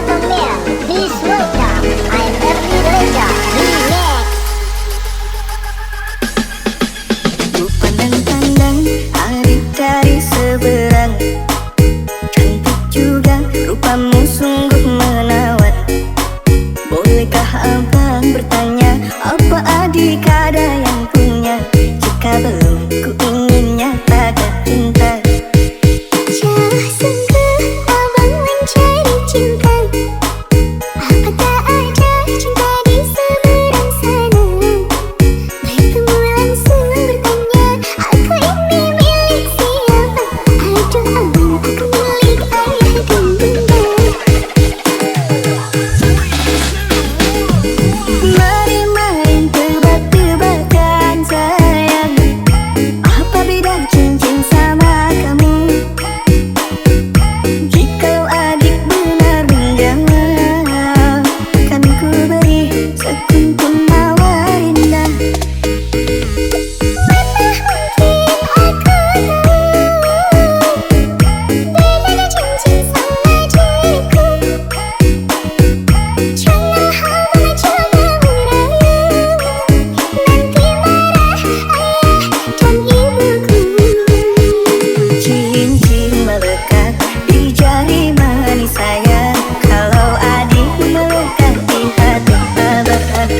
gentlemen, please welcome I'm Ernie Reza Remix. Ku pandang-pandang adik dari seberang, cantik juga rupamu sungguh menawat. Bolehkah abang bertanya, apa adik ada yang punya? Jika belum, ku ingin nyatakan cinta. Jauh sungguh abang mencari cinta. Apa tak ada cinta di seberang sana? Bertemu langsung bertanya, aku ini milik siapa? Aduh abang, aku milik ayah dan bunda. Mari main tebak-tebakan sayang, apa beda cincin sama kamu? Jikalau adik benar menjawab, kan ku beri sekuntum mawar indah. Mana mungkin aku tahu bedanya cincin sama diriku. Jangan abang coba merayu, nanti marah ayah dan ibuku. Cincin melekat di jari manis sayang, kalau adik melekat di hati abang.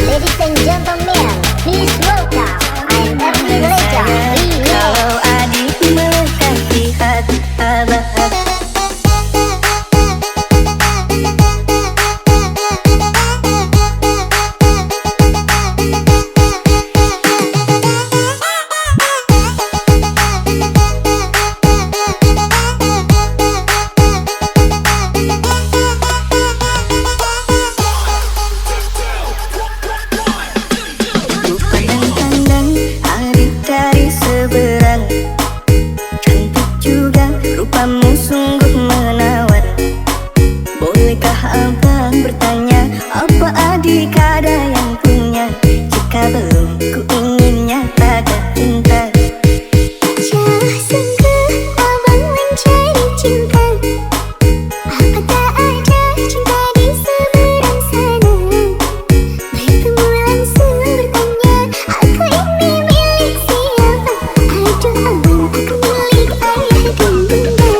Ladies and gentlemen, please welcome I'm Ernie Reza Remix. Kalau adik melekat di hati abang. Ku pandang-pandang adik dari seberang, cantik juga rupamu sungguh menawat. Bolehkah abang bertanya, apa adik ada yang punya? Jika belum, ku ingin nyatakan cinta. Jauh sungguh abang mencari cinta. Apa tak ada cinta di seberang sana? Bertemu langsung bertanya, aku ini milik siapa? Aduh abang, aku milik ayah dan bunda.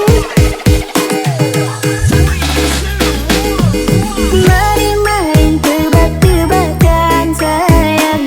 Mari main tebak-tebakan sayang,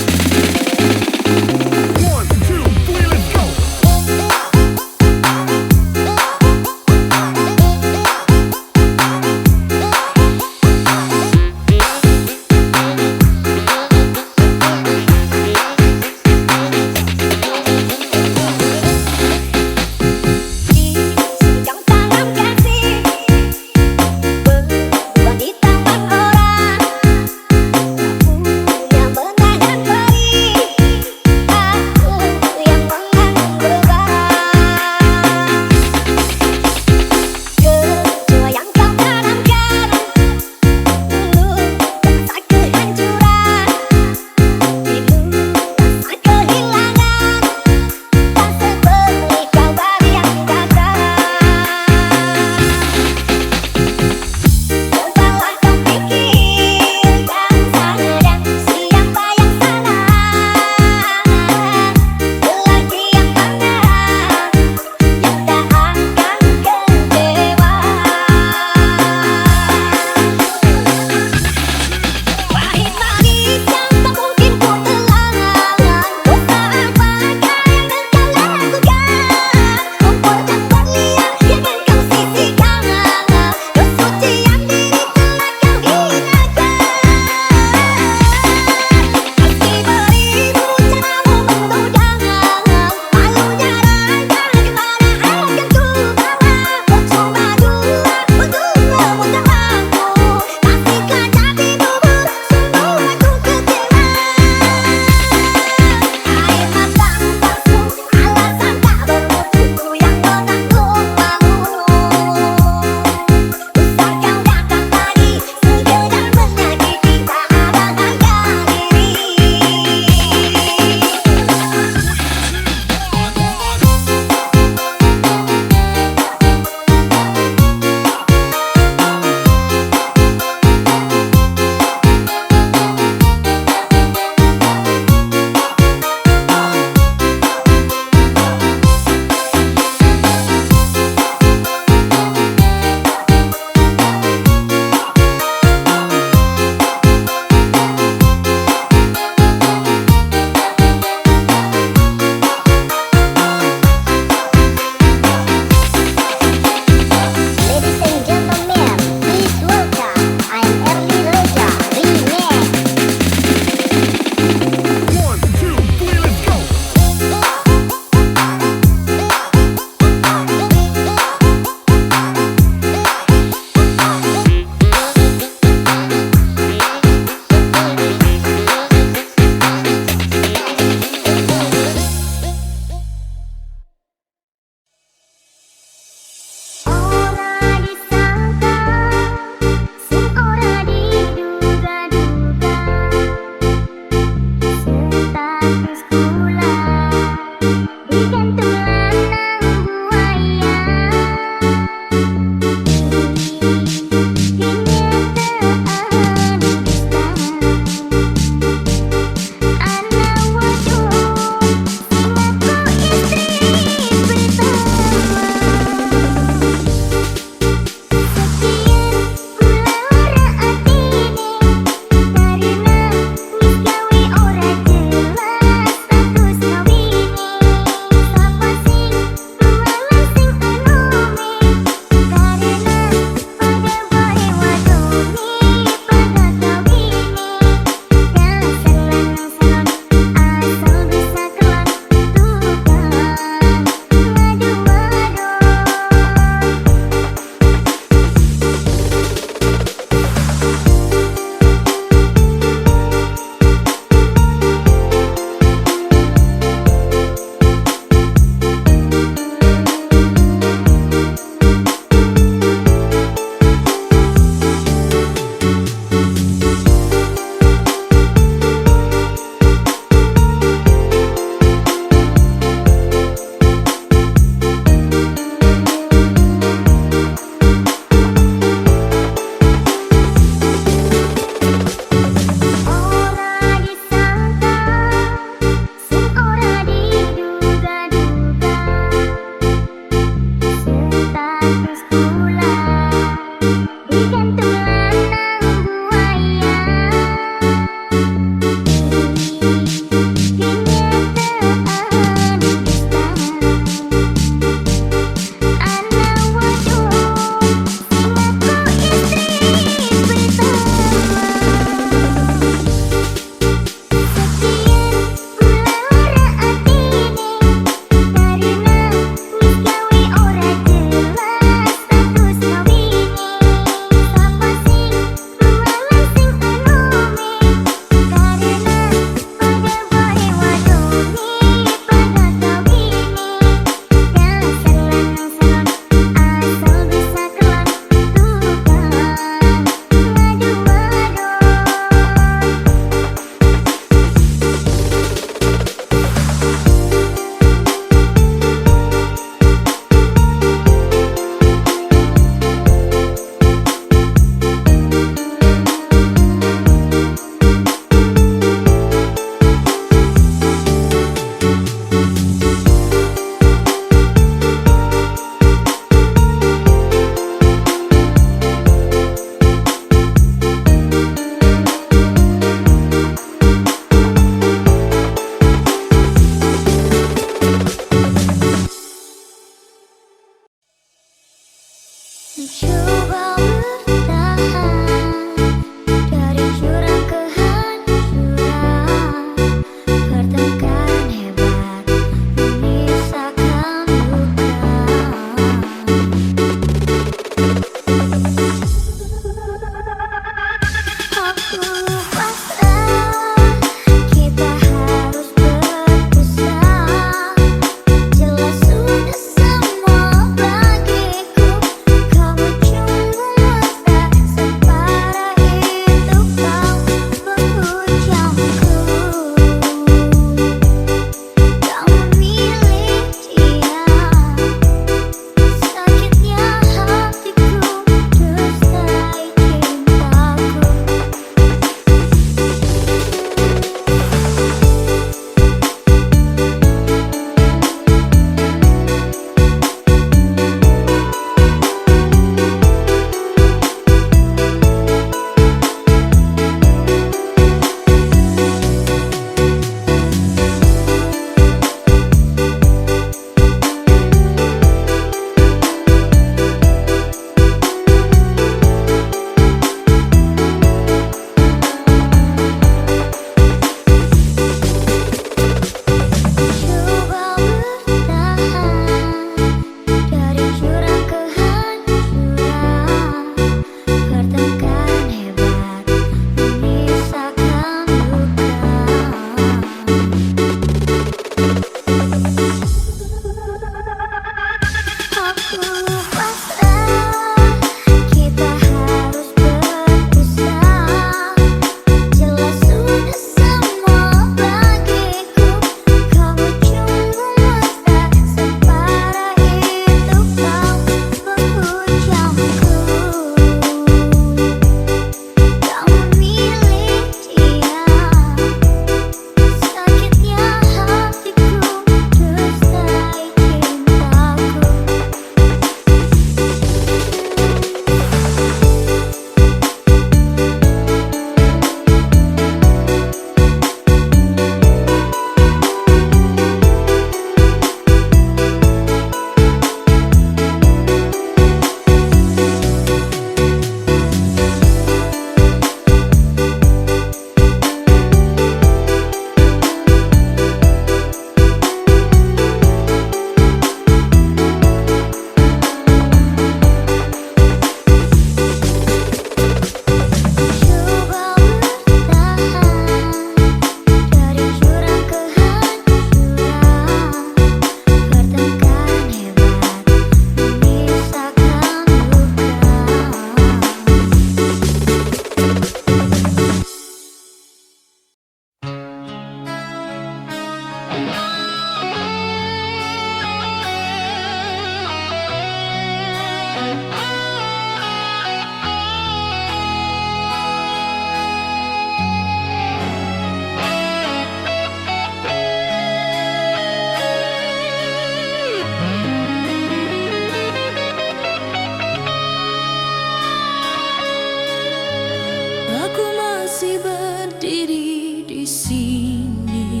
masih berdiri di sini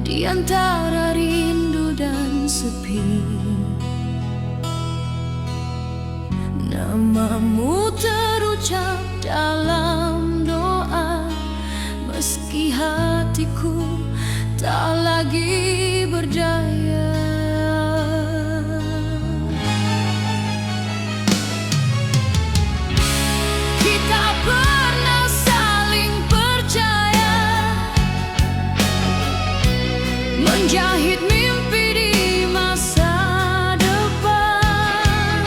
di antara rindu dan sepi. Namamu terucap dalam doa, meski hatiku tak lagi berdaya. Kita pernah saling percaya, menjahit mimpi di masa depan.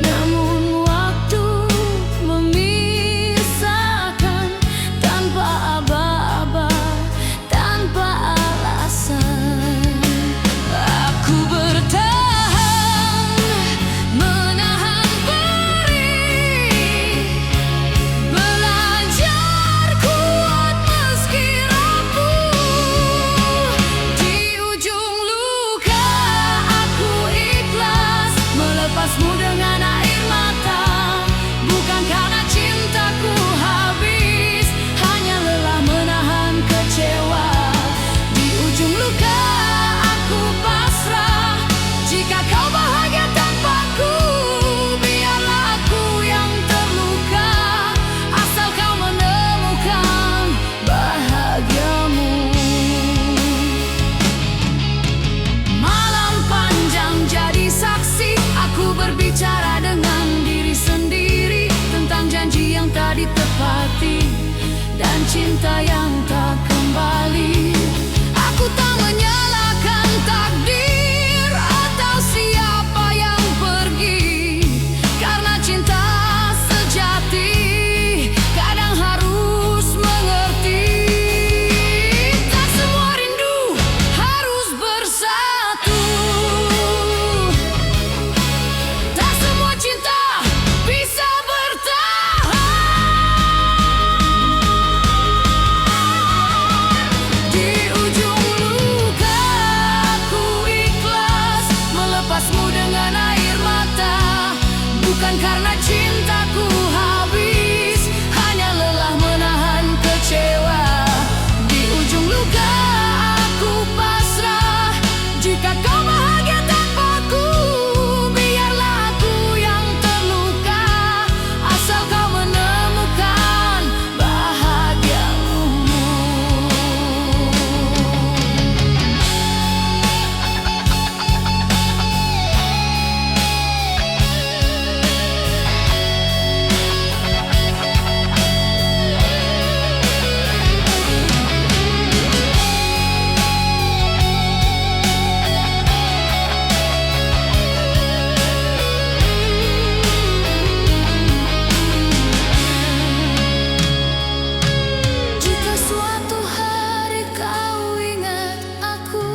Namun waktu memisahkan tanpa aba-aba, tanpa alasan. Aku bertahan, menahan perih, belajar kuat meski rapuh. Di ujung luka aku ikhlas melepasmu dengan air mata, bukan karena cintaku habis, hanya lelah menahan kecewa. Di ujung luka aku pasrah, jika kau bahagia tanpaku, biarlah aku yang terluka, asal kau menemukan bahagiamu. Malam panjang jadi saksi, aku berbicara dengan diri sendiri tentang janji yang tak ditepati dan cinta yang tak kembali. Aku tak menyalahkan takdir atau siapa yang pergi, karena cinta sejati kadang harus mengerti. Tak semua rindu harus bersatu, tak semua cinta bisa bertahan. Di ujung luka aku ikhlas melepasmu dengan air mata, bukan karena cintaku habis, hanya lelah menahan kecewa. Di ujung luka aku pasrah, jika kau bahagia tanpaku, biarlah aku yang terluka, asal kau menemukan bahagiamu. Jika suatu hari kau ingat aku,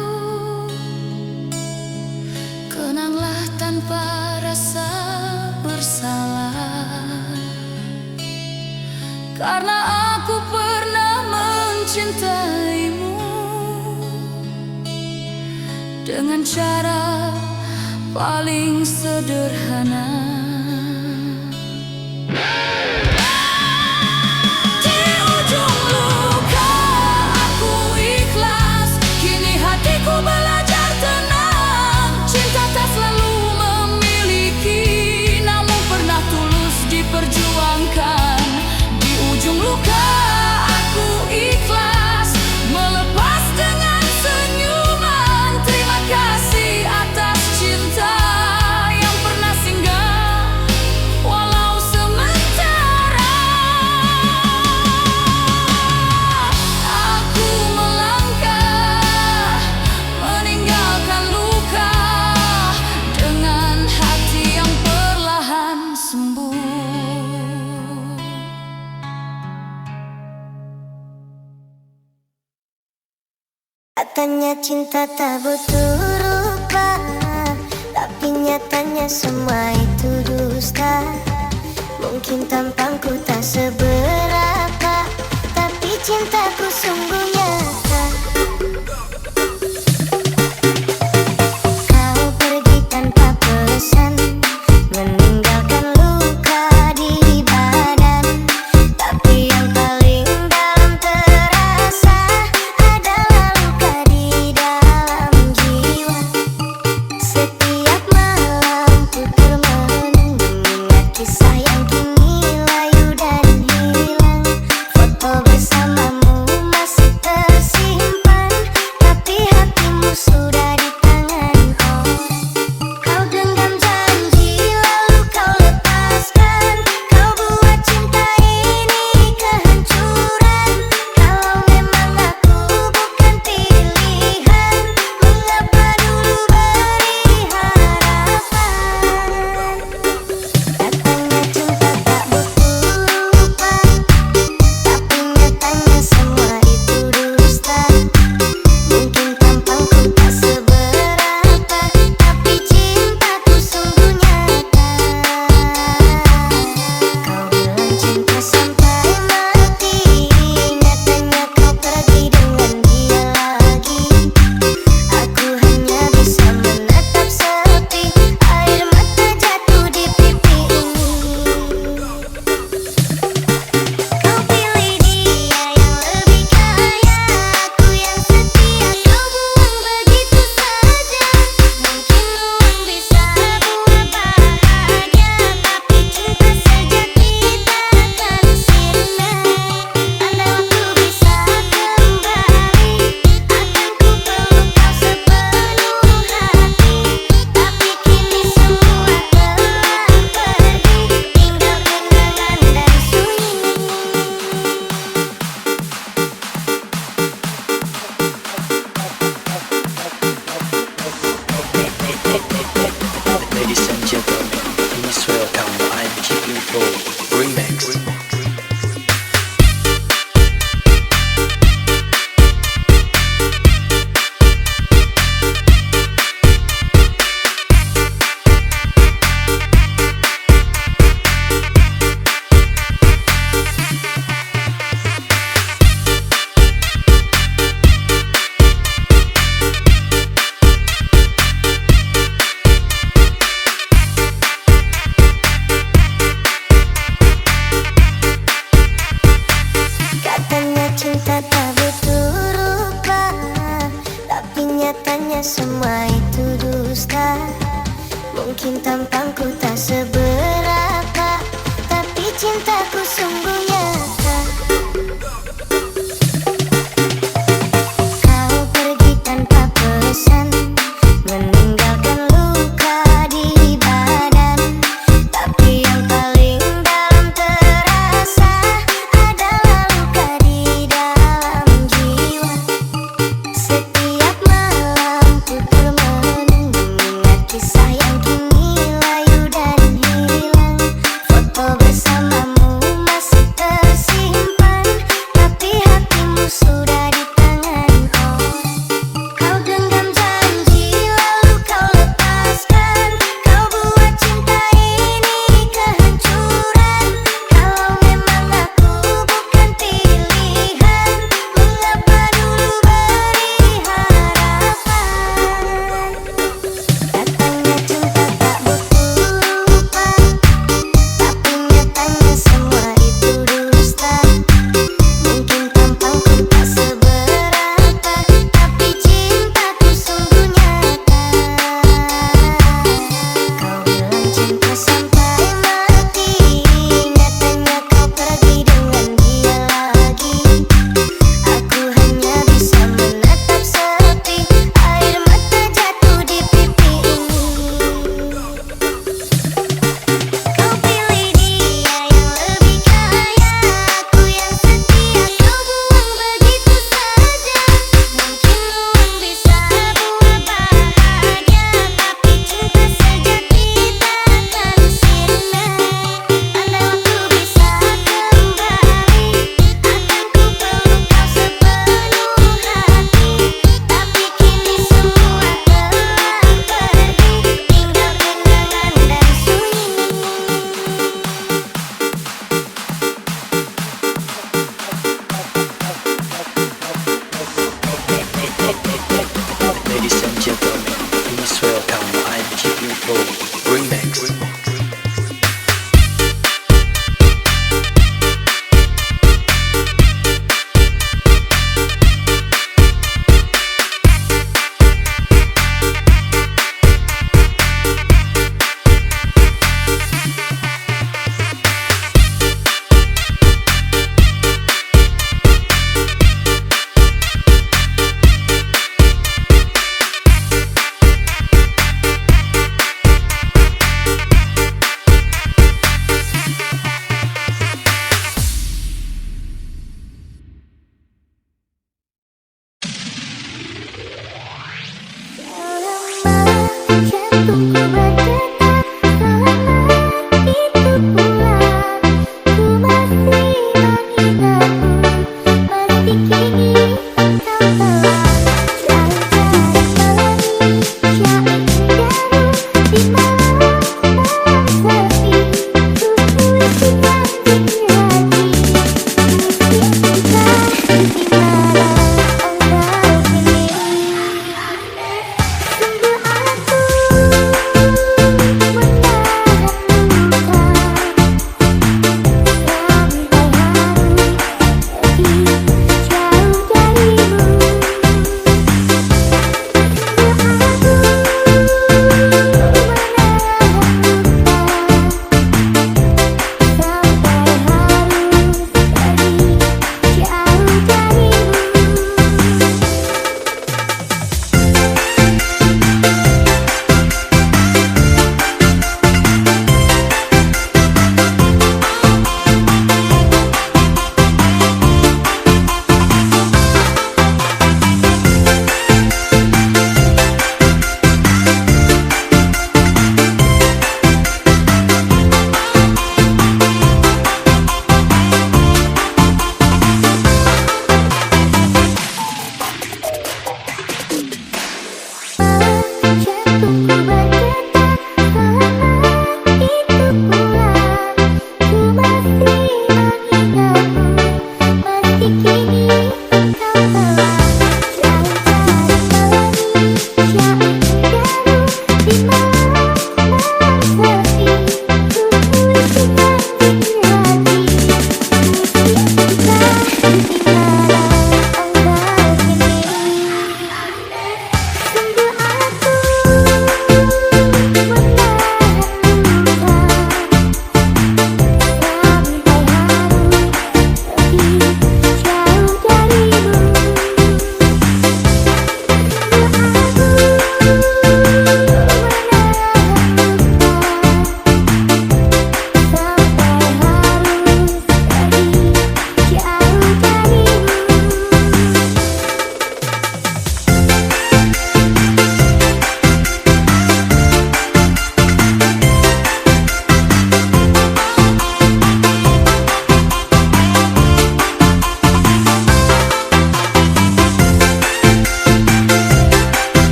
kenanglah tanpa rasa bersalah, karena aku pernah mencintaimu dengan cara paling sederhana. Di ujung luka aku ikhlas, kini hatiku belajar tenang. Cinta tak selalu memiliki, namun pernah tulus diperjuangkan. Di ujung luka aku ikhlas melepas dengan senyuman. Terima kasih atas cinta yang pernah singgah, walau sementara. Aku melangkah meninggalkan luka dengan hati yang perlahan sembuh. Katanya cinta tak butuh rupa, tapi nyatanya semua itu dusta. Mungkin tampangku tak seberapa, tapi cintaku sungguh nyata. Kau pergi tanpa pesan, meninggalkan luka di badan. welcome by Chipping Pro Remix.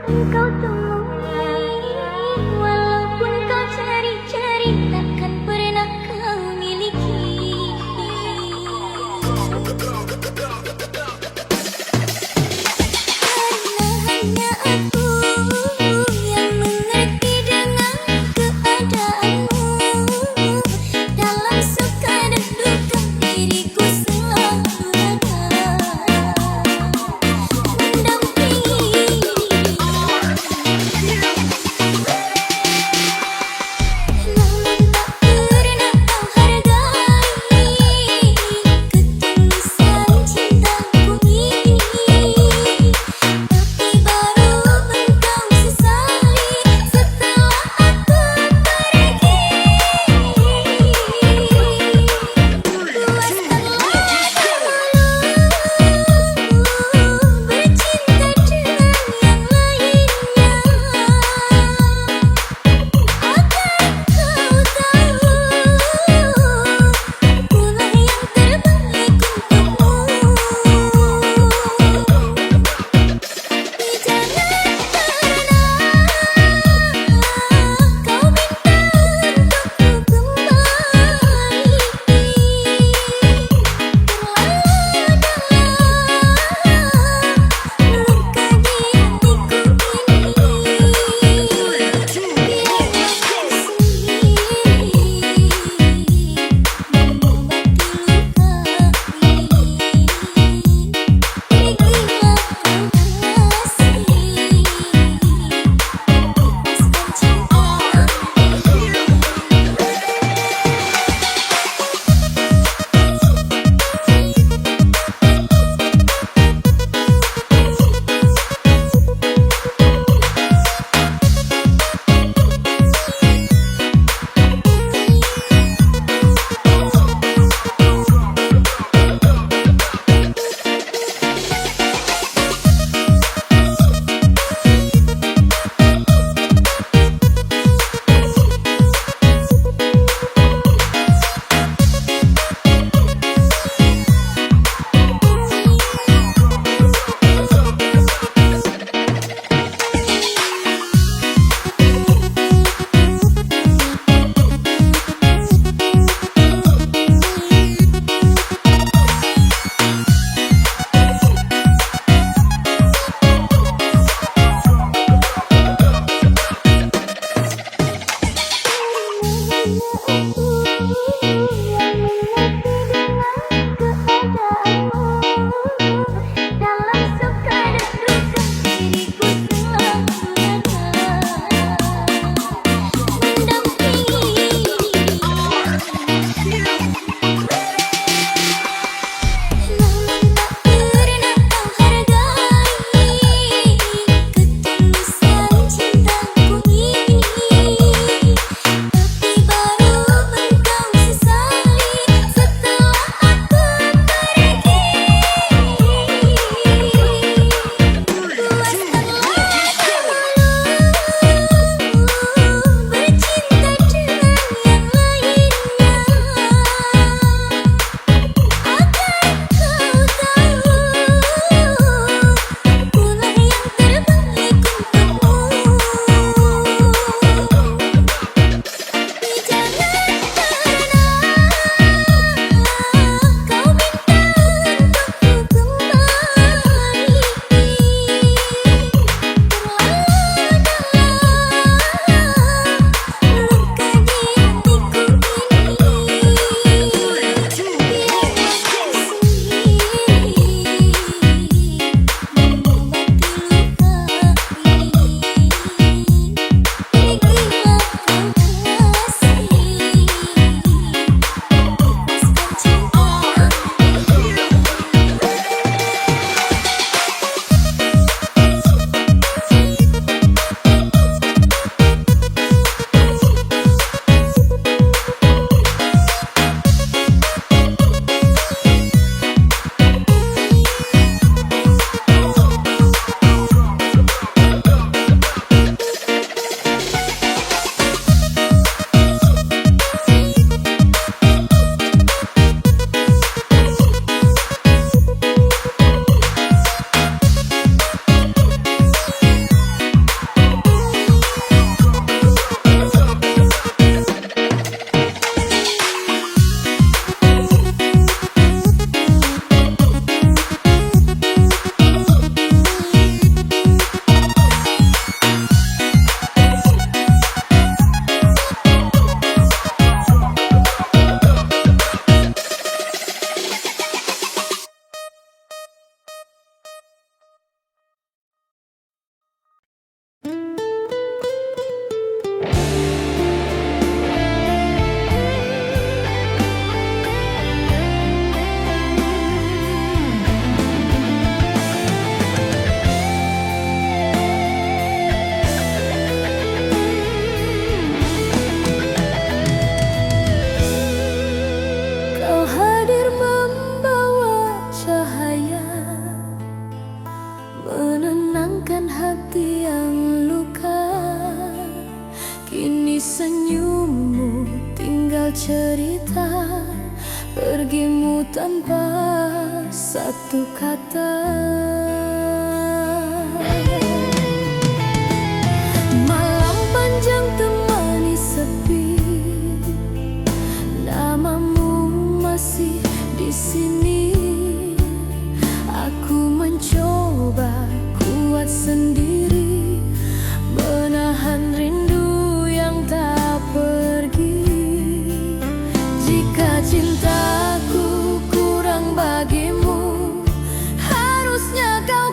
Engkau temui, walaupun kau cari-cari, takkan pernah kau miliki. Karena hanya aku yang mengerti dengan keadaanmu. Dalam suka dan duka diriku selalu ada, mendampingi. cerita, pergimu tanpa satu kata. Malam panjang temani sepi, namamu masih di sini. Aku mencoba kuat sendiri, menahan rindu yang tak pergi. Jika cintaku kurang bagimu, harusnya kau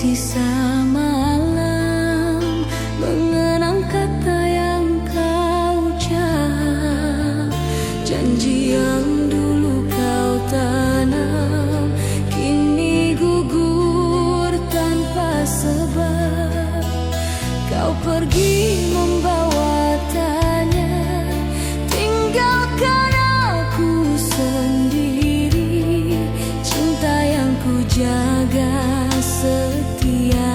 sisa malam mengenang kata yang kau ucap, janji yang dulu kau tanam kini gugur tanpa sebab. Kau pergi membawa tanya, tinggalkan aku sendiri. Cinta yang ku jaga setia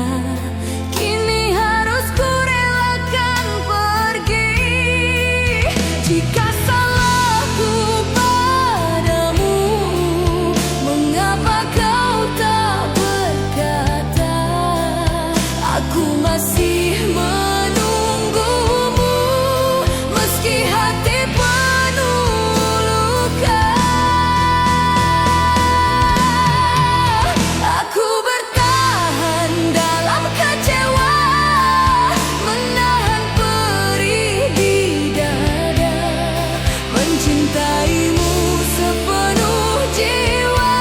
kini harus ku relakan pergi. Jika salahku padamu, mengapa kau tak berkata? Aku masih menunggumu meski hati penuh luka. Aku bertahan dalam kecewa, menahan perih di dada, mencintaimu sepenuh jiwa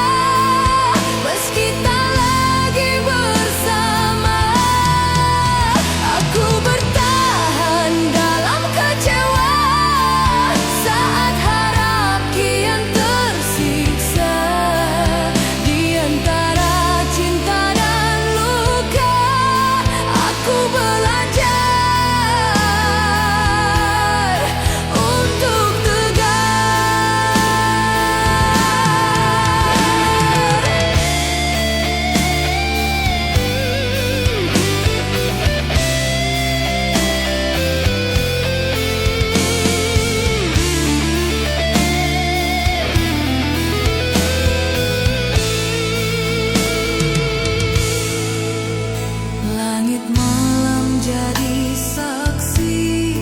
meski tak lagi bersama. Aku bertahan dalam kecewa saat harap kian tersiksa. Di antara cinta dan luka, aku belajar untuk langit malam jadi saksi,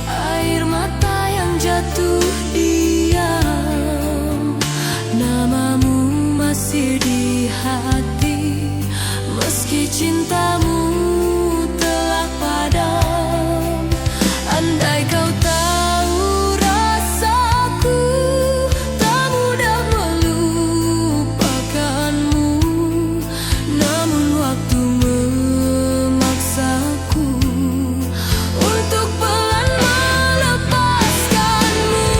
air mata yang jatuh diam. Namamu masih di hati meski cintamu telah padam. Andai kau tahu rasaku, tak mudah melupakanmu. Namun waktu memaksaku untuk pelan melepaskanmu.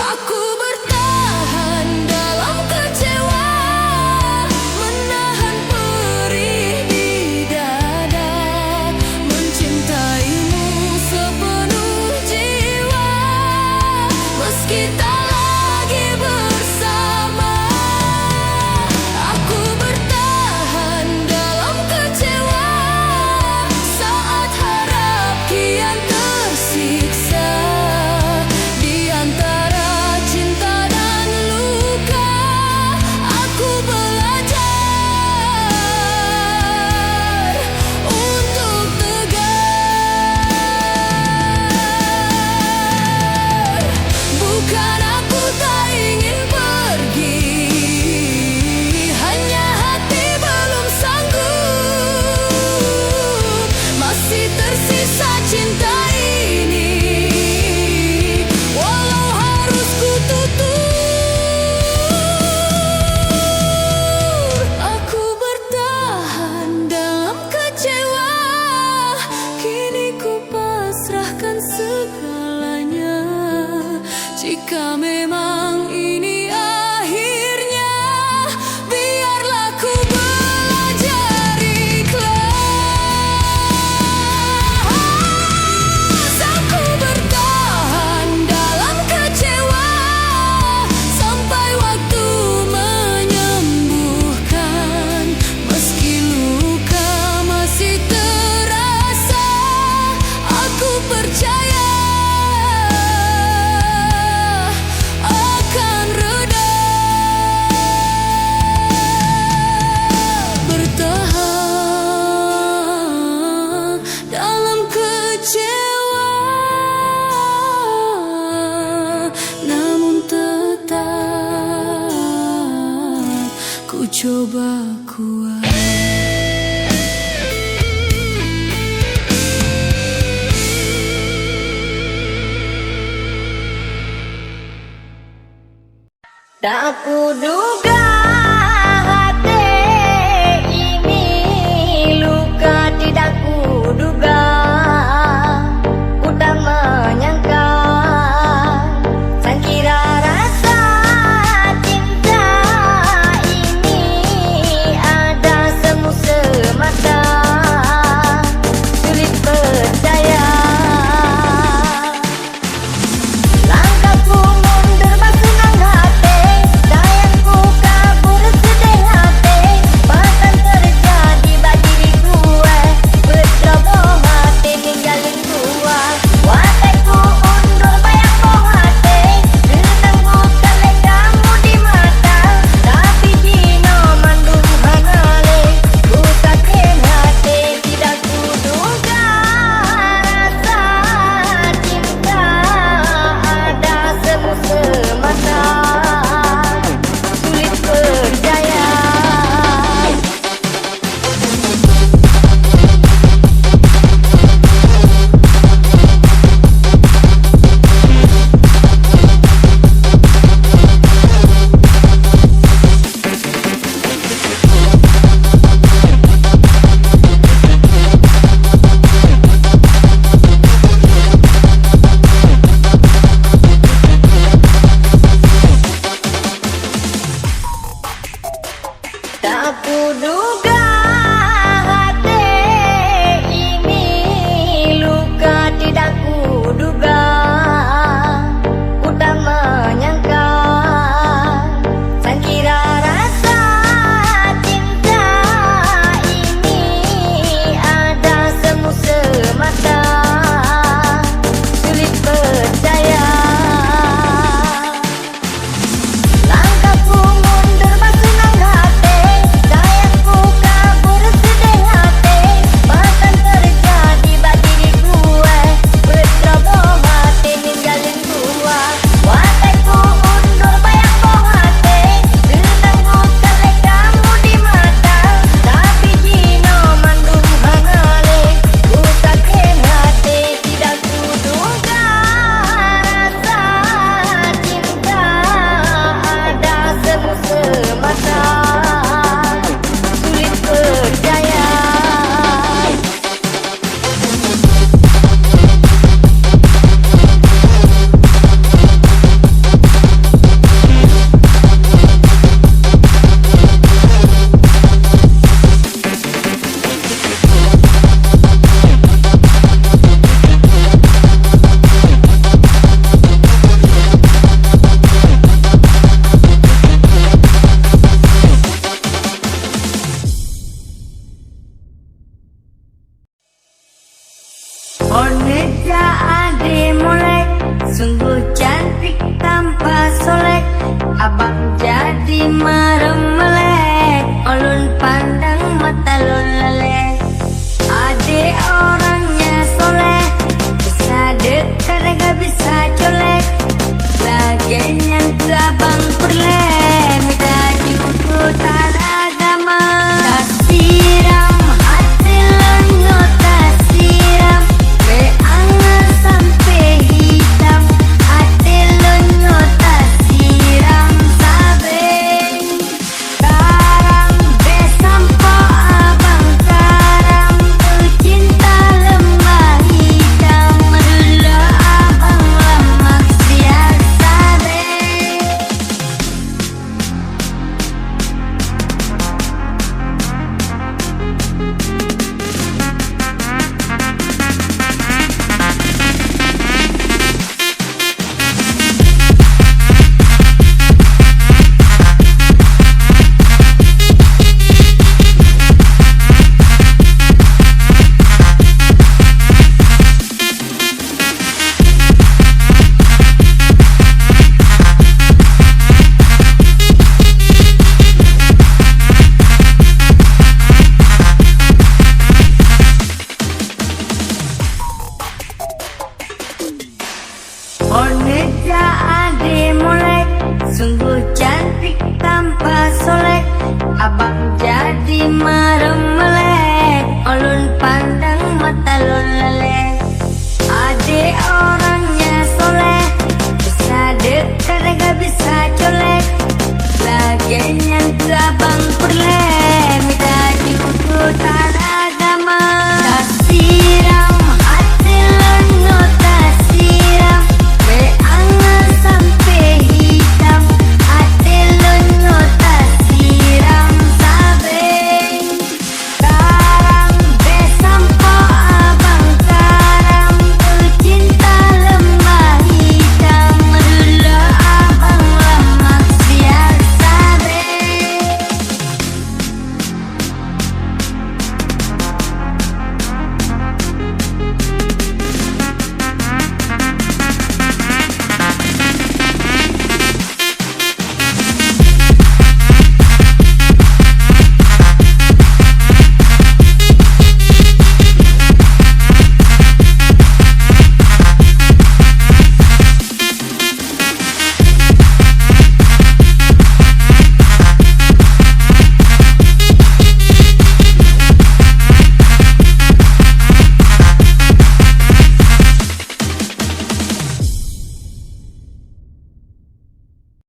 Aku bertahan dalam kecewa, menahan perih di dada, mencintaimu sepenuh jiwa meski tak lagi bersama. Aku bertahan dalam kecewa saat harap kian tersiksa. Di antara cinta dan luka, aku belajar untuk tegar. Bukan aku tak ingin pergi, hanya hati belum sanggup. Masih tersisa cinta ini, walau harus ku tutur. Aku bertahan dalam kecewa, kini ku pasrahkan segalanya. Jika memang ini akhirnya, biarlah ku belajar ikhlas. Aku bertahan dalam kecewa sampai waktu menyembuhkan. Meski luka masih terasa, aku percaya akan reda. Bertahan dalam kecewa, namun tetap ku coba kuat. Tak kuduga Aku duga hati ini luka tidak kuduga. Ku tak menyangka sangkira rasa cinta ini ada semu semata. Sulit percaya. Langkahku mundur bersenang hati, sayangku kabur sedih hati. Bahkan terjadi bagi diri gue, berceroboh hati ninggalin gue. Wateku undur bayang boh hati, ditangguhkan oleh kamu di mata. Tapi jino mandung hangale, ku sakit hati tidak kuduga. Rasa cinta ada semu semata, sulit percaya. Oneja ade molek, sungguh cantik tanpa solek. Abang jadi marem melek, ulun pandang mata lun lelek. Ade orangnya soleh, bisa dekat gak bisa colek. Lagenya abang perlek, minta jemput agama. Tak siram hati lenyo, tak siram beangan sampai hitam. Hati lenyo tak siram sabeng. Karam besampo abang karam, cinta lembah hitam. Dulu abang lemak siar sabeng. Oneja ade molek, sungguh cantik tanpa solek. Abang jadi marem melek, ulun pandang mata lun lelek. Ade orangnya soleh, bisa dekat gak bisa colek. Lagenya abang perlek.